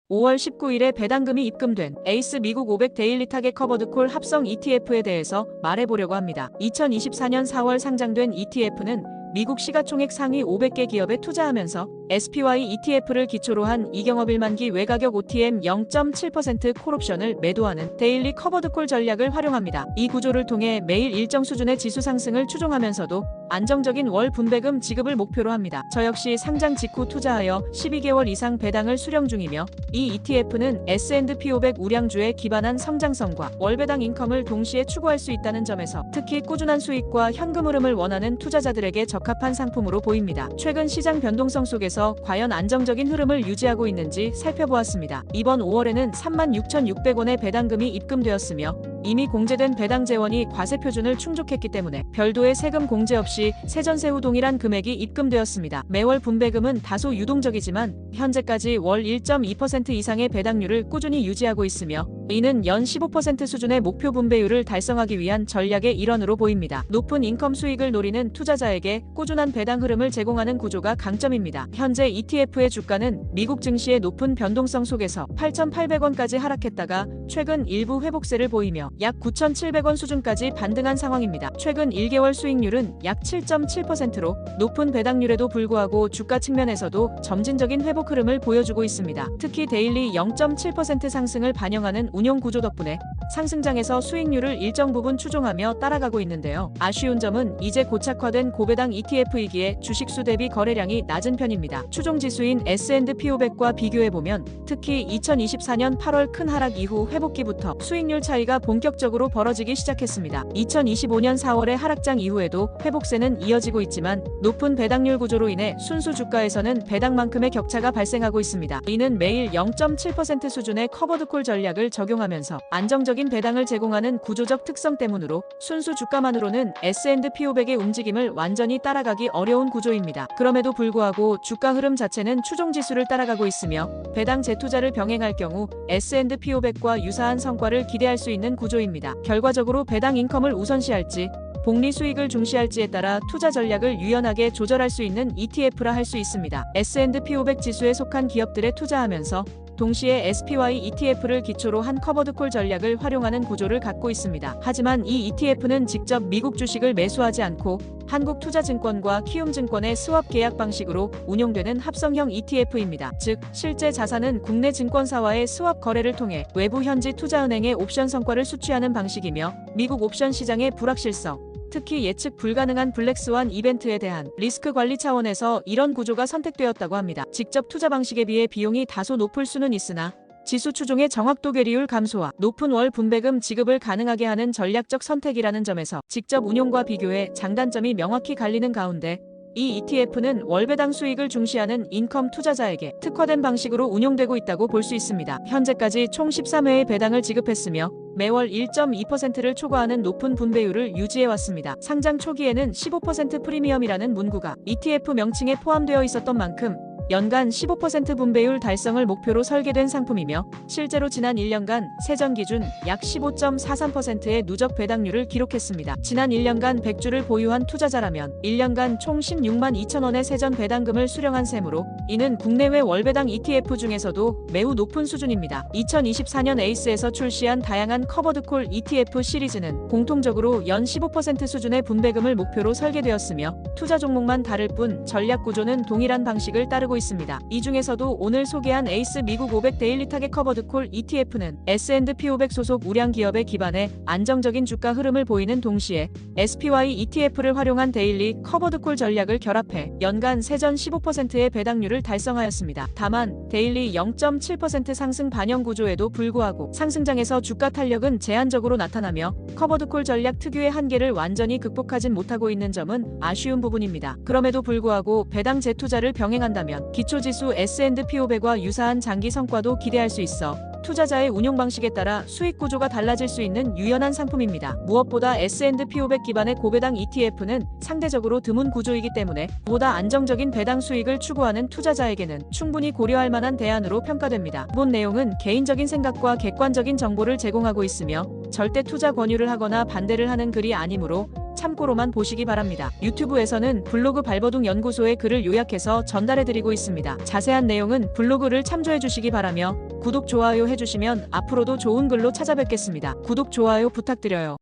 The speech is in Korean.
5월 19일에 배당금이 입금된 에이스 미국 500 데일리 타겟 커버드콜 합성 ETF에 대해서 말해보려고 합니다. 2024년 4월 상장된 ETF는 미국 시가총액 상위 500개 기업에 투자하면서 SPY ETF를 기초로 한 이경업 일만기 외가격 OTM 0.7% 콜옵션을 매도하는 데일리 커버드콜 전략을 활용합니다. 이 구조를 통해 매일 일정 수준의 지수 상승을 추종하면서도 안정적인 월 분배금 지급을 목표로 합니다. 저 역시 상장 직후 투자하여 12개월 이상 배당을 수령 중이며 이 ETF는 S&P 500 우량주에 기반한 성장성과 월 배당 인컴을 동시에 추구할 수 있다는 점에서 특히 꾸준한 수익과 현금 흐름을 원하는 투자자들에게 적합한 상품으로 보입니다. 최근 시장 변동성 속에서 과연 안정적인 흐름을 유지하고 있는지 살펴보았습니다. 이번 5월에는 36,600원의 배당금이 입금되었으며 이미 공제된 배당 재원이 과세 표준을 충족했기 때문에 별도의 세금 공제 없이 세전세후 동일한 금액이 입금되었습니다. 매월 분배금은 다소 유동적이지만 현재까지 월 1.2% 이상의 배당률을 꾸준히 유지하고 있으며 이는 연 15% 수준의 목표 분배율을 달성하기 위한 전략의 일환으로 보입니다. 높은 인컴 수익을 노리는 투자자에게 꾸준한 배당 흐름을 제공하는 구조가 강점입니다. 현재 ETF의 주가는 미국 증시의 높은 변동성 속에서 8,800원까지 하락했다가 최근 일부 회복세를 보이며 약 9,700원 수준까지 반등한 상황입니다. 최근 1개월 수익률은 약 7.7%로 높은 배당률에도 불구하고 주가 측면에서도 점진적인 회복 흐름을 보여주고 있습니다. 특히 데일리 0.7% 상승을 반영하는 운용 구조 덕분에 상승장에서 수익률을 일정 부분 추종하며 따라가고 있는데요. 아쉬운 점은 이제 고착화된 고배당 ETF이기에 주식수 대비 거래량이 낮은 편입니다. 추종지수인 S&P 500과 비교해보면 특히 2024년 8월 큰 하락 이후 회복기부터 수익률 차이가 본격적으로 벌어지기 시작했습니다. 2025년 4월의 하락장 이후에도 회복세는 이어지고 있지만 높은 배당률 구조로 인해 순수 주가에서는 배당만큼의 격차가 발생하고 있습니다. 이는 매일 0.7% 수준의 커버드콜 전략을 적용하면서 안정적인 배당을 제공하는 구조적 특성 때문으로 순수 주가만으로는 S&P 500의 움직임을 완전히 따라가기 어려운 구조입니다. 그럼에도 불구하고 주가 흐름 자체는 추종지수를 따라가고 있으며 배당 재투자를 병행할 경우 S&P 500과 유사한 성과를 기대할 수 있는 구조입니다. 결과적으로 배당 인컴을 우선시할지 복리 수익을 중시할지에 따라 투자 전략을 유연하게 조절할 수 있는 ETF라 할 수 있습니다. S&P 500 지수에 속한 기업들에 투자하면서 동시에 SPY ETF를 기초로 한 커버드콜 전략을 활용하는 구조를 갖고 있습니다. 하지만 이 ETF는 직접 미국 주식을 매수하지 않고 한국투자증권과 키움증권의 스왑 계약 방식으로 운용되는 합성형 ETF입니다. 즉, 실제 자산은 국내 증권사와의 스왑 거래를 통해 외부 현지 투자은행의 옵션 성과를 수취하는 방식이며 미국 옵션 시장의 불확실성, 특히 예측 불가능한 블랙스완 이벤트에 대한 리스크 관리 차원에서 이런 구조가 선택되었다고 합니다. 직접 투자 방식에 비해 비용이 다소 높을 수는 있으나 지수 추종의 정확도 괴리율 감소와 높은 월 분배금 지급을 가능하게 하는 전략적 선택이라는 점에서 직접 운용과 비교해 장단점이 명확히 갈리는 가운데 이 ETF는 월배당 수익을 중시하는 인컴 투자자에게 특화된 방식으로 운용되고 있다고 볼 수 있습니다. 현재까지 총 13회의 배당을 지급했으며 매월 1.2%를 초과하는 높은 분배율을 유지해왔습니다. 상장 초기에는 15% 프리미엄이라는 문구가 ETF 명칭에 포함되어 있었던 만큼 연간 15% 분배율 달성을 목표로 설계된 상품이며 실제로 지난 1년간 세전 기준 약 15.43%의 누적 배당률을 기록했습니다. 지난 1년간 100주를 보유한 투자자라면 1년간 총 16만 2천원의 세전 배당금을 수령한 셈으로 이는 국내외 월배당 ETF 중에서도 매우 높은 수준입니다. 2024년 에이스에서 출시한 다양한 커버드콜 ETF 시리즈는 공통적으로 연 15% 수준의 분배금을 목표로 설계되었으며 투자 종목만 다를 뿐 전략 구조는 동일한 방식을 따르고 있습니다. 이 중에서도 오늘 소개한 에이스 미국 500 데일리 타겟 커버드콜 ETF는 S&P 500 소속 우량 기업에 기반해 안정적인 주가 흐름을 보이는 동시에 SPY ETF를 활용한 데일리 커버드콜 전략을 결합해 연간 세전 15%의 배당률을 달성하였습니다. 다만 데일리 0.7% 상승 반영 구조에도 불구하고 상승장에서 주가 탄력은 제한적으로 나타나며 커버드콜 전략 특유의 한계를 완전히 극복하진 못하고 있는 점은 아쉬운 부분입니다. 그럼에도 불구하고 배당 재투자를 병행한다면 기초지수 S&P 500과 유사한 장기 성과도 기대할 수 있어 투자자의 운용 방식에 따라 수익 구조가 달라질 수 있는 유연한 상품입니다. 무엇보다 S&P 500 기반의 고배당 ETF는 상대적으로 드문 구조이기 때문에 보다 안정적인 배당 수익을 추구하는 투자자에게는 충분히 고려할 만한 대안으로 평가됩니다. 본 내용은 개인적인 생각과 객관적인 정보를 제공하고 있으며 절대 투자 권유를 하거나 반대를 하는 글이 아니므로 참고로만 보시기 바랍니다. 유튜브에서는 블로그 발버둥 연구소의 글을 요약해서 전달해드리고 있습니다. 자세한 내용은 블로그를 참조해 주시기 바라며 구독, 좋아요 해주시면 앞으로도 좋은 글로 찾아뵙겠습니다. 구독, 좋아요 부탁드려요.